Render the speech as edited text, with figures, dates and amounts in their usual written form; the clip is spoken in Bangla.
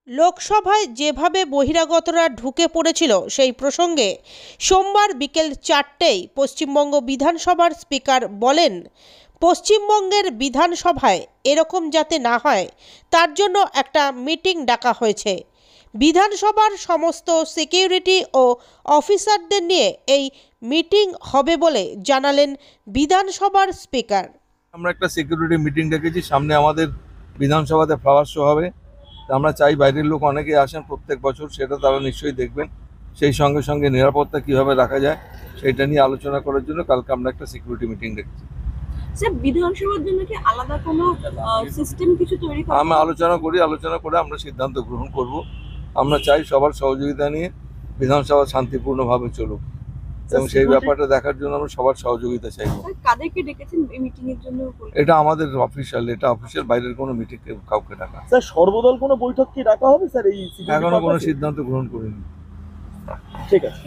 লোকসভায় যেভাবে বহিরাগতরা ঢুকে পড়েছিল সেই প্রসঙ্গে সোমবার বিকেল 4টেয় পশ্চিমবঙ্গ বিধানসভার স্পিকার বলেন, পশ্চিমবঙ্গের বিধানসভায় এরকম যাতে না হয় তার জন্য একটা মিটিং ডাকা হয়েছে। বিধানসভার সমস্ত সিকিউরিটি ও অফিসারদের নিয়ে এই মিটিং হবে বলে জানালেন বিধানসভার স্পিকার। আমরা একটা সিকিউরিটি মিটিং ডেকেছি, সামনে আমাদের বিধানসভাতে ফ্লাওয়ার শো হবে। আমরা চাই বাইরের লোক অনেকে আসেন প্রত্যেক বছর, সেটা তারা নিশ্চয়ই দেখবেন। সেই সঙ্গে সঙ্গে নিরাপত্তা কিভাবে রাখা যায় সেটা নিয়ে আলোচনা করার জন্য কালকে আমরা একটা সিকিউরিটি মিটিং ডেকেছি। স্যার, বিধানসভার জন্য কি আলাদা কোনো সিস্টেম কিছু তৈরি করা? আমরা আলোচনা করে আমরা সিদ্ধান্ত গ্রহণ করব। আমরা চাই সবার সহযোগিতা নিয়ে বিধানসভা শান্তিপূর্ণভাবে চলুক এবং সেই ব্যাপারটা দেখার জন্য আমরা সবার সহযোগিতা চাইব। কাদেরকে ডেকেছেন এই মিটিং এর জন্য? এটা আমাদের অফিসিয়াল, বাইরের কোনো মিটিং কাউকে ডাকা। স্যার, সর্বদল কোনো বৈঠক কি ডাকা হবে স্যার? এই এখনো কোনো সিদ্ধান্ত গ্রহণ করিনি। ঠিক আছে।